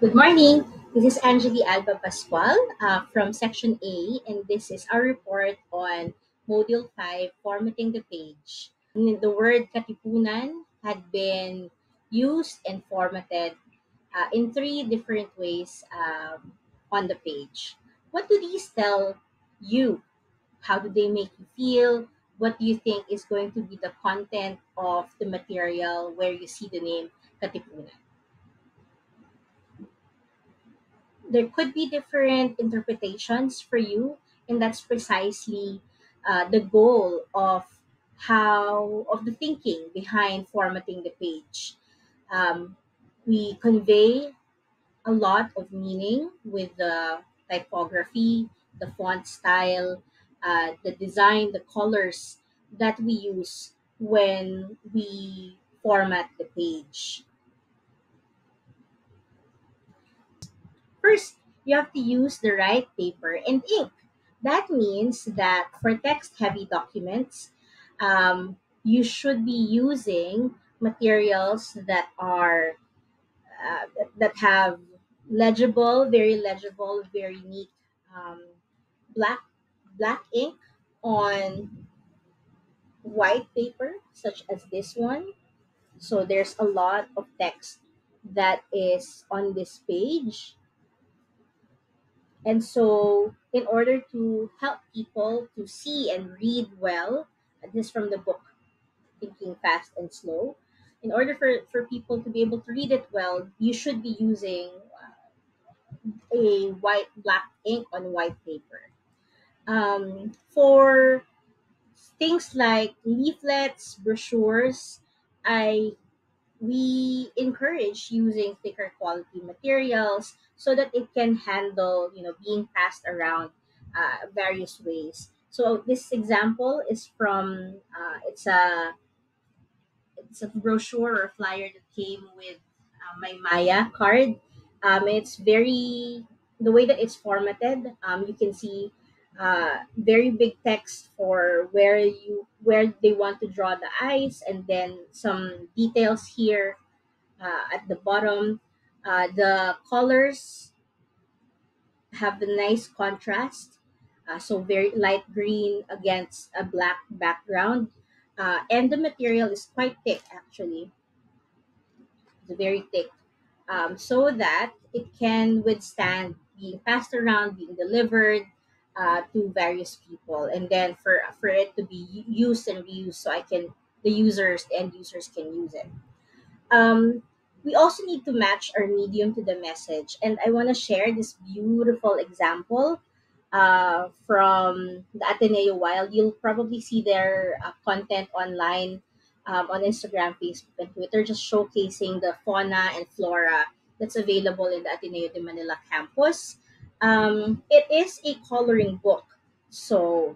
Good morning. This is Angeli Alba Pascual from Section A, and this is our report on Module 5, Formatting the Page. The word katipunan had been used and formatted in three different ways on the page. What do these tell you? How do they make you feel? What do you think is going to be the content of the material where you see the name katipunan? There could be different interpretations for you, and that's precisely the goal of the thinking behind formatting the page. um, we convey a lot of meaning with the typography, the font style, the design, the colors that we use when we format the page. First, you have to use the right paper and ink. That means that for text heavy documents, you should be using materials that are that have very legible, very neat um, black black ink on white paper, such as this one. So there's a lot of text that is on this page. And so, in order to help people to see and read well, this is from the book Thinking Fast and Slow. In order for people to be able to read it well, you should be using a black ink on white paper. For things like leaflets, brochures, I we encourage using thicker quality materials so that it can handle being passed around various ways. So this example is from it's a brochure or flyer that came with my Maya card. It's very the way that it's formatted. You can see very big text for where they want to draw the eyes, and then some details here at the bottom. The colors have a nice contrast. So very light green against a black background. And the material is quite thick actually. It's very thick. So that it can withstand being passed around, being delivered to various people, and then for it to be used and reused, so the end users can use it. um, we also need to match our medium to the message. And I want to share this beautiful example from the Ateneo Wild. You'll probably see their content online on Instagram, Facebook, and Twitter, just showcasing the fauna and flora that's available in the Ateneo de Manila campus. It is a coloring book. So,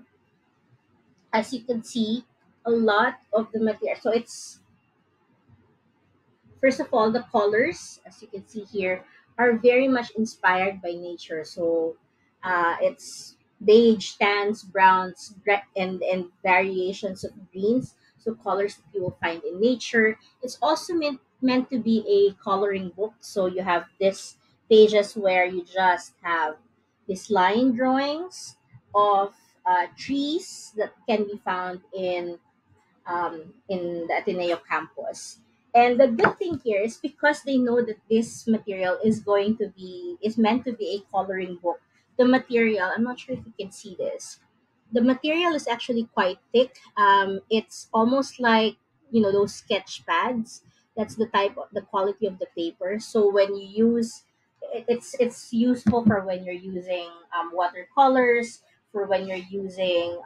as you can see, a lot of the material. So, it's first of all, the colors, as you can see here, are very much inspired by nature. So it's beige, tans, browns, and variations of greens. So colors that you will find in nature. It's also meant to be a coloring book. So you have this pages where you just have these line drawings of trees that can be found in the Ateneo campus. And the good thing here is because they know that this material is meant to be a coloring book. The material, I'm not sure if you can see this. The material is actually quite thick. It's almost like those sketch pads. That's the quality of the paper. So when you use it's useful for when you're using watercolors, for when you're using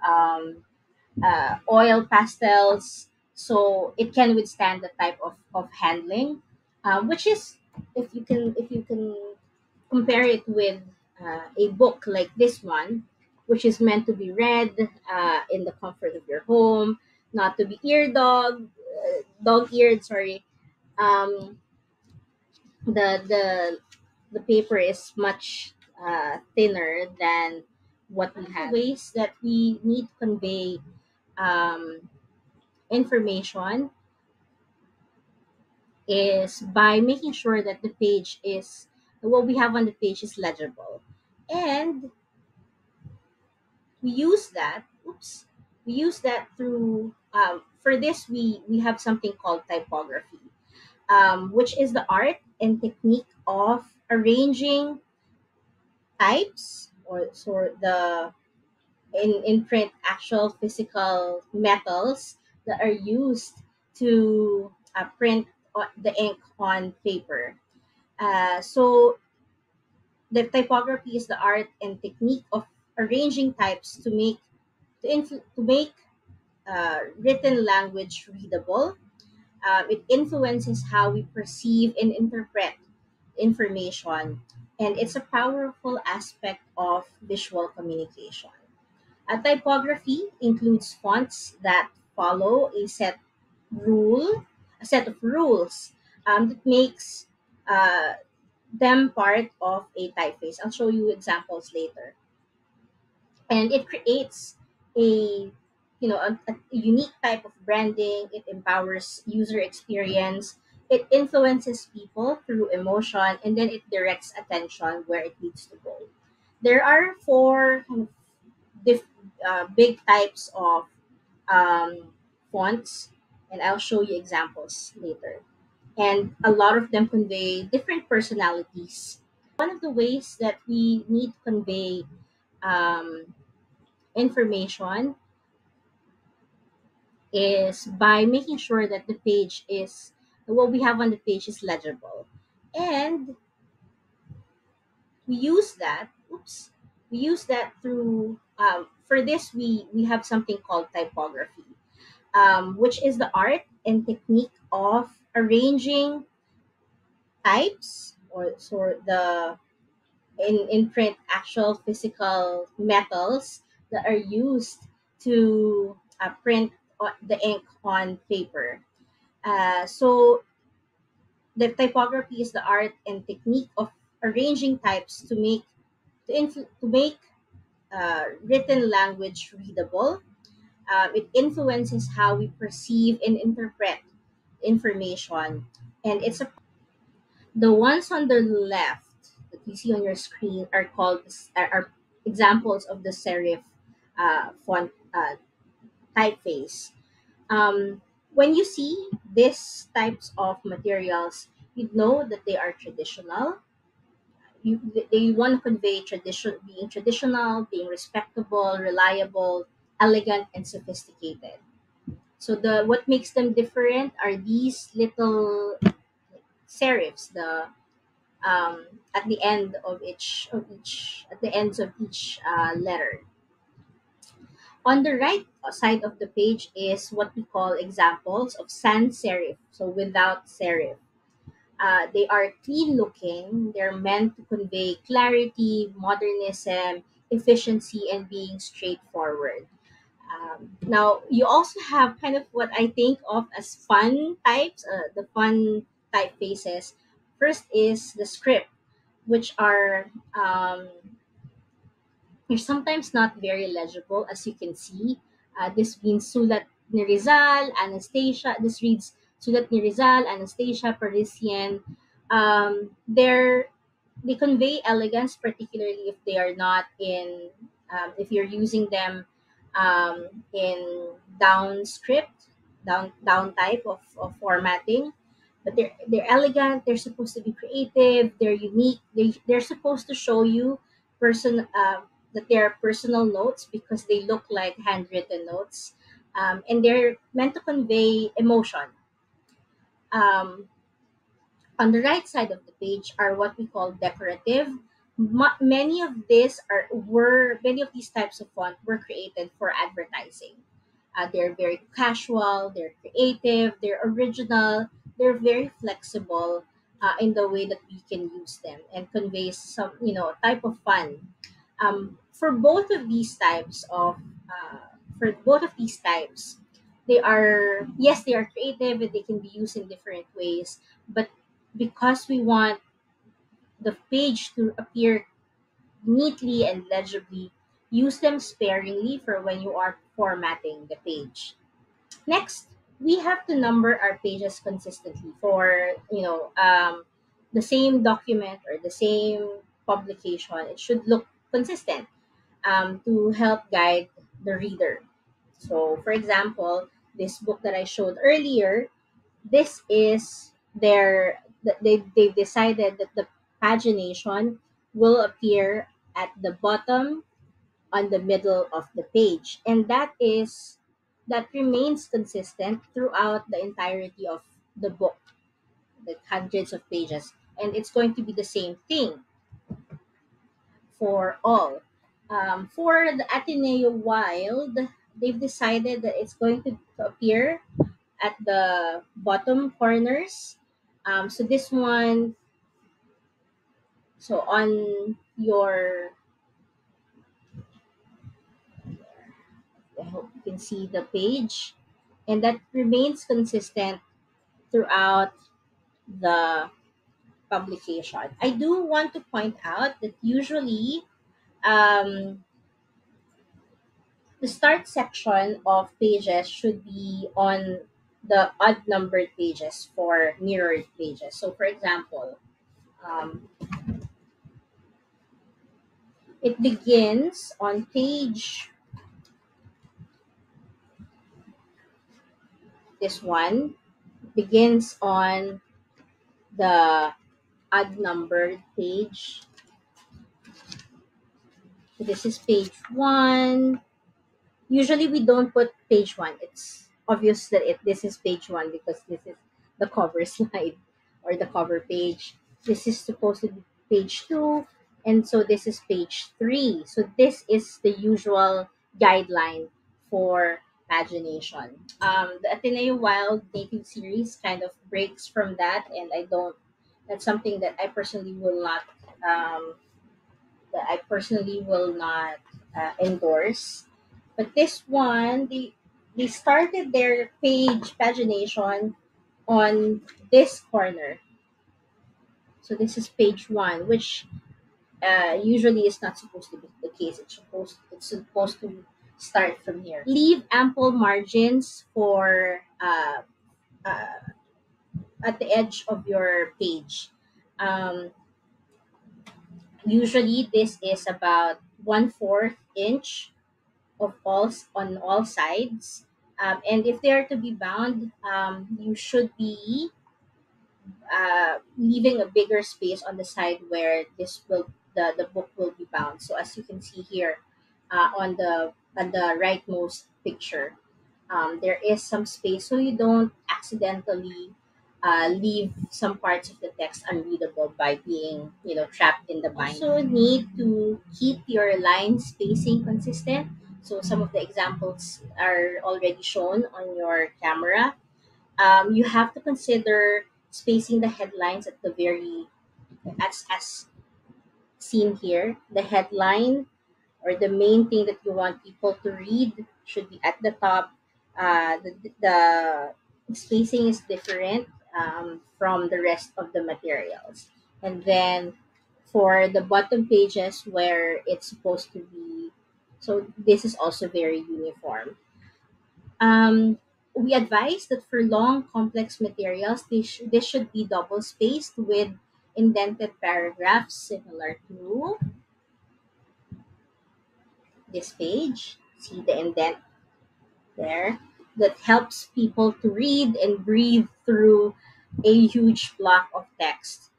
oil pastels, so it can withstand the type of handling, which is if you can compare it with a book like this one, which is meant to be read in the comfort of your home, not to be dog-eared. Sorry, um, the paper is much thinner than what we have. Ways that we need to convey um, information is by making sure that the page is what we have on the page is legible. And we use that, oops, we use that through, for this, we have something called typography, which is the art and technique of arranging types or the in print actual physical metals that are used to print the ink on paper. So the typography is the art and technique of arranging types to make written language readable. It influences how we perceive and interpret information, and it's a powerful aspect of visual communication. A typography includes fonts that follow a set of rules that makes uh, them part of a typeface. I'll show you examples later. And it creates a a unique type of branding. It empowers user experience. It influences people through emotion, and then it directs attention where it needs to go. There are four kind of big types of um, fonts, and I'll show you examples later. And a lot of them convey different personalities. One of the ways that we need to convey information is by making sure that the page is what we have on the page is legible. And we use that, oops, we use that through, for this, we have something called typography, which is the art and technique of arranging types or in print actual physical metals that are used to print the ink on paper. So the typography is the art and technique of arranging types to make written language readable. It influences how we perceive and interpret information, and it's a the ones on the left that you see on your screen are are examples of the serif font typeface. When you see these types of materials, you know that they are traditional. They want to convey being traditional, being respectable, reliable, elegant, and sophisticated. So the what makes them different are these little serifs, the at the end of each at the ends of each letter. On the right side of the page is what we call examples of sans serif, so without serif. They are clean looking. They're meant to convey clarity, modernism, efficiency, and being straightforward. Now, you also have kind of what I think of as fun types, the fun typefaces. First is the script, which are they're sometimes not very legible, as you can see. This means Sulat ni Rizal, Anastasia. This reads Sulat ni Rizal, Anastasia, Parisian. They're they convey elegance, particularly if they are not in if you're using them in down script, down type of formatting. But they're elegant. They're supposed to be creative. They're unique. They're supposed to show you person that they're personal notes because they look like handwritten notes, and they're meant to convey emotion. Um, on the right side of the page are what we call decorative. Many of these types of font were created for advertising. They're very casual, they're creative, they're original, they're very flexible in the way that we can use them and conveys some type of fun. For both of these types of for both of these types, they are yes, they are creative and they can be used in different ways, but because we want the page to appear neatly and legibly, use them sparingly for when you are formatting the page. Next, we have to number our pages consistently for the same document or the same publication, it should look consistent, to help guide the reader. So, for example, this book that I showed earlier, this is they've decided that the pagination will appear at the bottom, on the middle of the page, and that remains consistent throughout the entirety of the book, the hundreds of pages, and it's going to be the same thing for all. For the Ateneo Wild, they've decided that it's going to appear at the bottom corners. So this one, so on your, I hope you can see the page, and that remains consistent throughout the publication. I do want to point out that usually, um, the start section of pages should be on the odd numbered pages for mirrored pages. So, for example, um, it begins on page, this one begins on the odd numbered page. So this is page one. Usually we don't put page one. It's obvious that this is page one because this is the cover slide or the cover page. This is supposed to be page two, and so this is page three. So this is the usual guideline for pagination. The Ateneo Wild Native series kind of breaks from that, and I don't. That's something that I personally will not. Um, that I personally will not endorse. But this one, they started their pagination on this corner. So this is page one, which usually is not supposed to be the case. It's supposed to start from here. Leave ample margins for at the edge of your page. Um, Usually, this is about 1/4 inch of on all sides. And if they are to be bound, you should be leaving a bigger space on the side where the book will be bound. So as you can see here, on the rightmost picture, there is some space so you don't accidentally leave some parts of the text unreadable by being, trapped in the bind. Also need to keep your line spacing consistent. So some of the examples are already shown on your camera. You have to consider spacing the headlines at the very, as seen here. The headline or the main thing that you want people to read should be at the top. The spacing is different from the rest of the materials. And then for the bottom pages where it's supposed to be, so this is also very uniform. Um, we advise that for long, complex materials, this should be double spaced with indented paragraphs similar to this page. See the indent there? That helps people to read and breathe through a huge block of text.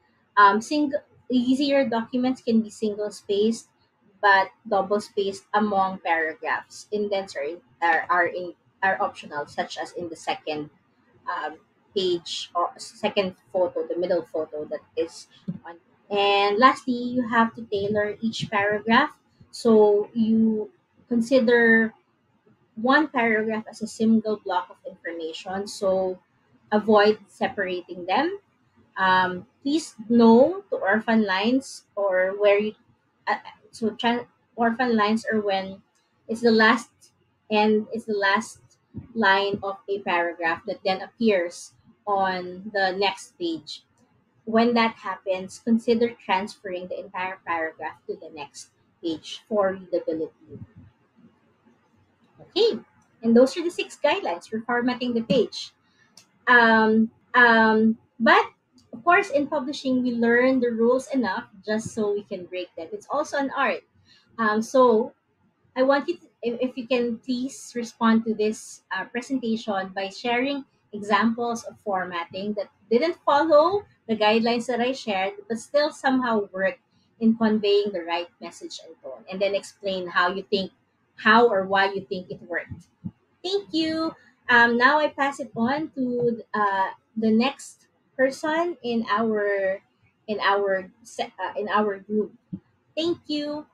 Easier documents can be single spaced, but double spaced among paragraphs. Indents are optional, such as in the second um, page or second photo, the middle photo that is on. And lastly, you have to tailor each paragraph. So you consider one paragraph as a single block of information. So avoid separating them. Please no to orphan lines or where you uh, so tran orphan lines are when it's the last it's the last line of a paragraph that then appears on the next page. When that happens, consider transferring the entire paragraph to the next page for readability. Okay, and those are the 6 guidelines for formatting the page. But Of course, in publishing, we learn the rules enough just so we can break them. It's also an art. So I want you to, if you can please respond to this presentation by sharing examples of formatting that didn't follow the guidelines that I shared, but still somehow worked in conveying the right message and tone. And then explain how or why you think it worked. Thank you. Now I pass it on to the next person in our group. Thank you.